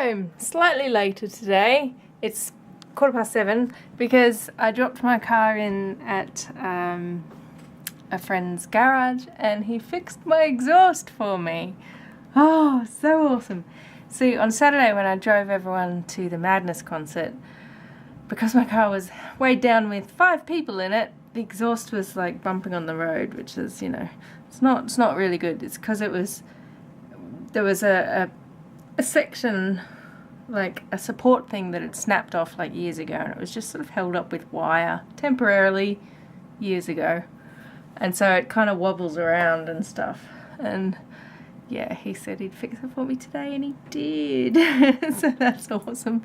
home slightly later today. It's 7:15 because I dropped my car in at a friend's garage and he fixed my exhaust for me. Oh, so awesome. See, on Saturday when I drove everyone to the Madness concert, because my car was weighed down with 5 people in it, the exhaust was like bumping on the road, which is, you know, it's not really good. It's because there was a section, like a support thing that had snapped off like years ago, and it was just sort of held up with wire temporarily years ago, and so it kind of wobbles around and stuff. And yeah, he said he'd fix it for me today, and he did. So that's awesome.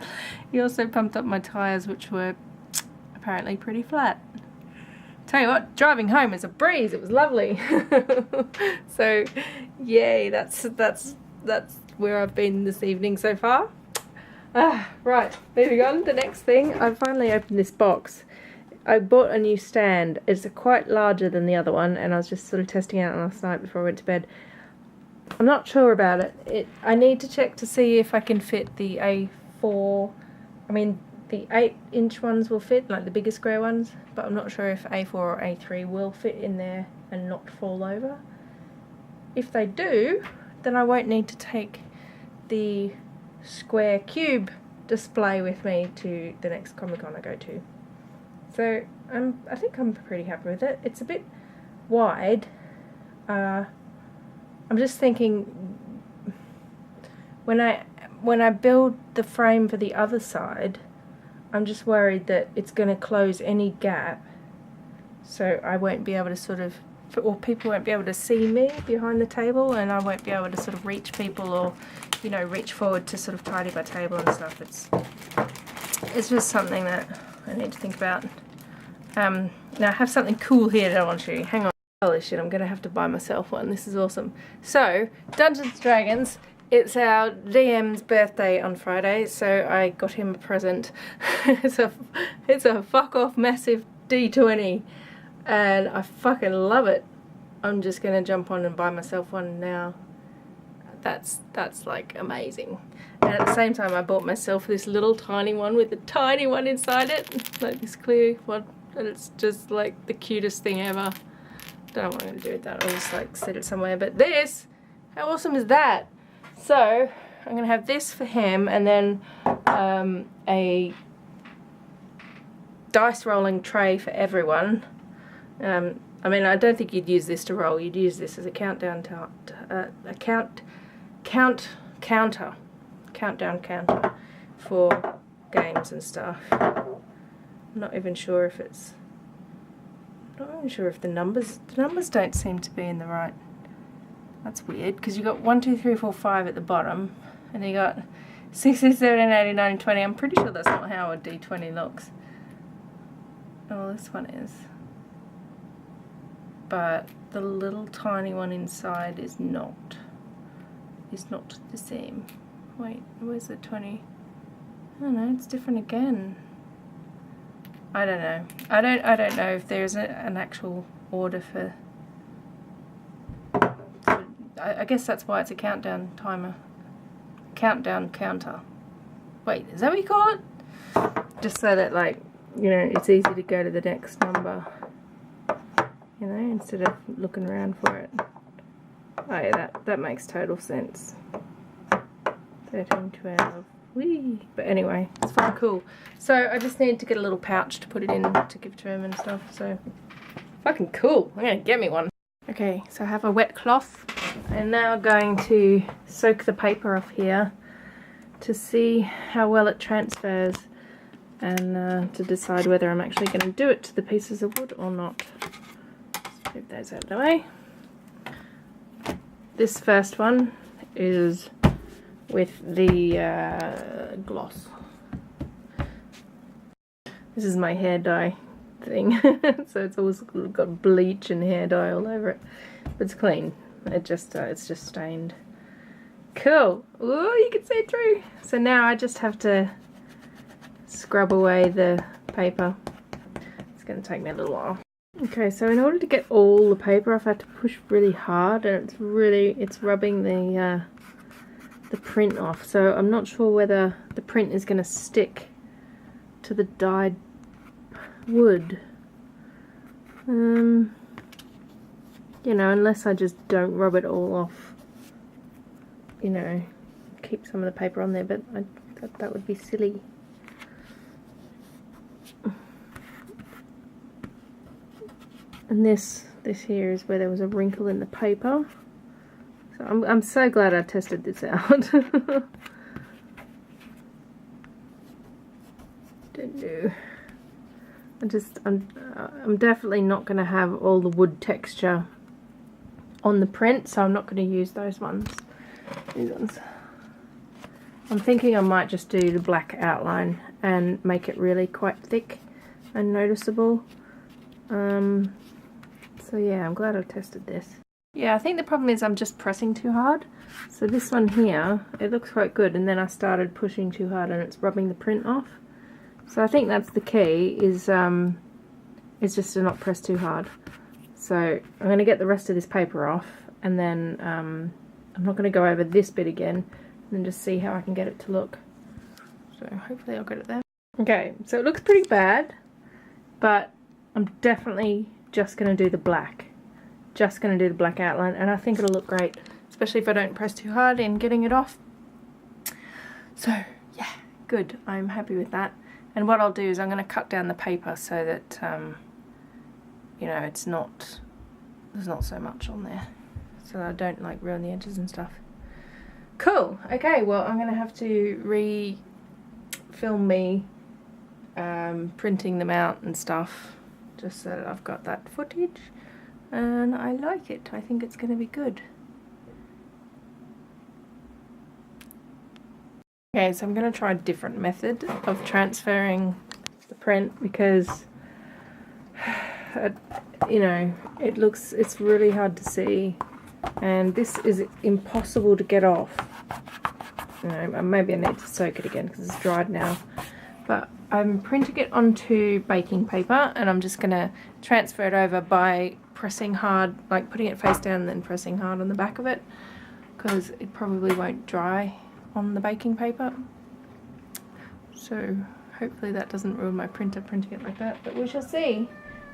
He also pumped up my tyres, which were apparently pretty flat. Tell you what, driving home is a breeze. It was lovely. So yay, that's where I've been this evening so far. Right, moving on. The next thing, I finally opened this box. I bought a new stand. It's quite larger than the other one, and I was just sort of testing it out last night before I went to bed. I'm not sure about it. I need to check to see if I can fit the A4. I mean, the 8-inch ones will fit, like the bigger square ones, but I'm not sure if A4 or A3 will fit in there and not fall over. If they do, then I won't need to take the square cube display with me to the next Comic-Con I go to. So I think I'm pretty happy with it. It's a bit wide. I'm just thinking, when I build the frame for the other side, I'm just worried that it's going to close any gap, so I won't be able to sort of, or people won't be able to see me behind the table, and I won't be able to sort of reach people, or, you know, reach forward to sort of tidy my table and stuff. It's just something that I need to think about. Now I have something cool here that I want to show you. Hang on. Holy shit, I'm going to have to buy myself one. This is awesome. So, Dungeons & Dragons, it's our DM's birthday on Friday, so I got him a present. It's a fuck off massive D20, and I fucking love it. I'm just going to jump on and buy myself one now. That's like amazing. And at the same time, I bought myself this little tiny one with a tiny one inside it, like this clear one, and it's just like the cutest thing ever. Don't know what I'm going to do with that. I'll just like set it somewhere. But this, how awesome is that? So I'm going to have this for him, and then a dice rolling tray for everyone. I mean, I don't think you'd use this to roll. You'd use this as a countdown counter for games and stuff. I'm not even sure if it's. Not even sure if the numbers don't seem to be in the right. That's weird, because you got 1, 2, 3, 4, 5 at the bottom, and you got 16, 17, 18, 19, 20. I'm pretty sure that's not how a D20 looks. Oh, this one is. But the little tiny one inside is not the same. Wait, where's the 20? I don't know, it's different again. I don't know. I don't know if there's an actual order for. I guess that's why it's a countdown timer. Countdown counter. Wait, is that what you call it? Just so that, like, you know, it's easy to go to the next number. You know, instead of looking around for it. Oh yeah, that makes total sense. 13, 12. Whee. But anyway, it's fine, cool. So I just need to get a little pouch to put it in to give to him and stuff. So fucking cool. I'm gonna get me one. Okay, so I have a wet cloth. I'm now going to soak the paper off here to see how well it transfers, and to decide whether I'm actually going to do it to the pieces of wood or not. Just move those out of the way. This first one is with the gloss. This is my hair dye thing, so it's always got bleach and hair dye all over it. But it's clean. It's just stained. Cool. Ooh, you can see it through. So now I just have to scrub away the paper. It's going to take me a little while. Okay, so in order to get all the paper off, I have to push really hard, and it's rubbing the the print off, so I'm not sure whether the print is going to stick to the dyed wood. You know, unless I just don't rub it all off, you know, keep some of the paper on there, but that would be silly. And this here is where there was a wrinkle in the paper. So I'm so glad I tested this out. Don't know. I'm definitely not going to have all the wood texture on the print, so I'm not going to use those ones. These ones. I'm thinking I might just do the black outline and make it really quite thick and noticeable. So yeah, I'm glad I tested this. Yeah, I think the problem is I'm just pressing too hard. So this one here, it looks quite good, and then I started pushing too hard and it's rubbing the print off. So I think that's the key, is just to not press too hard. So I'm going to get the rest of this paper off, and then I'm not going to go over this bit again, and then just see how I can get it to look. So hopefully I'll get it there. Okay, so it looks pretty bad, but I'm definitely just going to do the black. Just going to do the black outline, and I think it'll look great, especially if I don't press too hard in getting it off. So yeah, good. I'm happy with that. And what I'll do is I'm going to cut down the paper so that you know, there's not so much on there, so that I don't like ruin the edges and stuff. Cool. Okay, well I'm going to have to re-film me printing them out and stuff, just so that I've got that footage, and I like it. I think it's going to be good. Okay, so I'm going to try a different method of transferring the print, because you know, it's really hard to see, and this is impossible to get off. You know, maybe I need to soak it again because it's dried now. But I'm printing it onto baking paper, and I'm just going to transfer it over by pressing hard, like putting it face down and then pressing hard on the back of it, because it probably won't dry on the baking paper. So hopefully that doesn't ruin my printer printing it like that, but we shall see.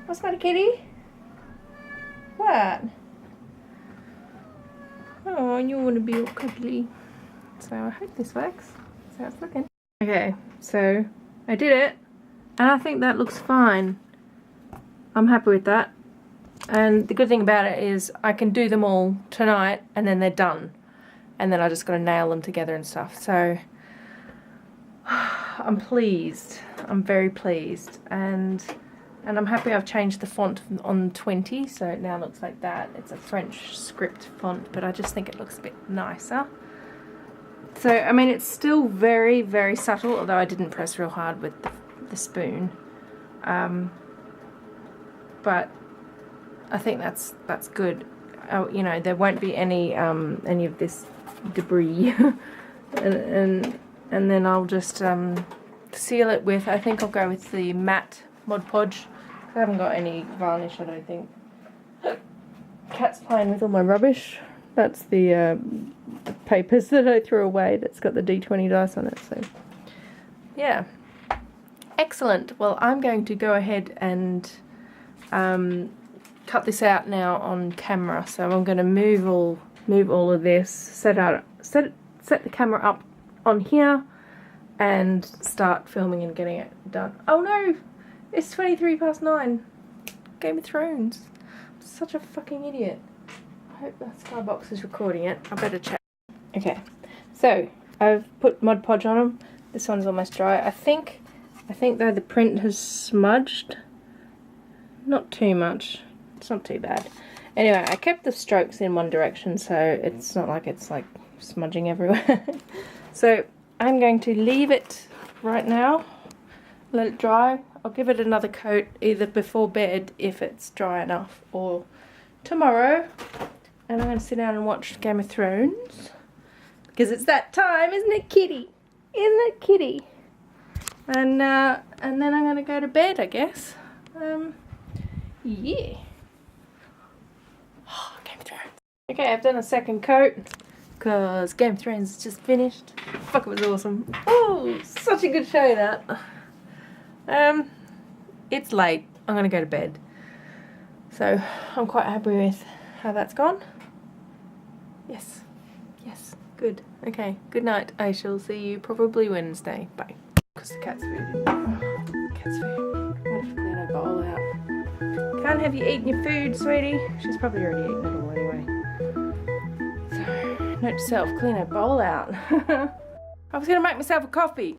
What's the matter, kitty? What? Oh, you want to be all cuddly. So I hope this works. That's how it's looking. Okay, so I did it, and I think that looks fine. I'm happy with that. And the good thing about it is I can do them all tonight, and then they're done. And then I just got to nail them together and stuff. So I'm pleased. I'm very pleased. And I'm happy I've changed the font on 20, so it now looks like that. It's a French script font, but I just think it looks a bit nicer. So, I mean, it's still very, very subtle, although I didn't press real hard with the spoon. But I think that's good. Oh, you know, there won't be any of this debris. and then I'll just seal it with, I think I'll go with the matte Mod Podge. I haven't got any varnish, I don't think. Cat's playing with all my rubbish. That's the papers that I threw away that's got the D20 dice on it. So yeah, excellent. Well, I'm going to go ahead and cut this out now on camera. So I'm going to move all of this, set the camera up on here, and start filming and getting it done. Oh no, it's 9:23. Game of Thrones. I'm such a fucking idiot. I hope that Skybox is recording it. I better check. Okay, so I've put Mod Podge on them. This one's almost dry. I think though the print has smudged. Not too much. It's not too bad. Anyway, I kept the strokes in one direction, so it's not like it's like smudging everywhere. So I'm going to leave it right now. Let it dry. I'll give it another coat either before bed if it's dry enough, or tomorrow. And I'm going to sit down and watch Game of Thrones, because it's that time, isn't it, kitty? Isn't it, kitty? And then I'm going to go to bed, I guess. Yeah. Oh, Game of Thrones. Okay, I've done a second coat. because Game of Thrones just finished. Fuck, it was awesome. Oh, such a good show that. It's late. I'm gonna go to bed. So I'm quite happy with how that's gone. Yes. Yes. Good. Okay. Good night. I shall see you probably Wednesday. Bye. Because the cat's food. Cat's food. I'm gonna have to clean her bowl out. Can't have you eaten your food, sweetie. She's probably already eaten it all anyway. So, note to self, clean her bowl out. I was gonna make myself a coffee.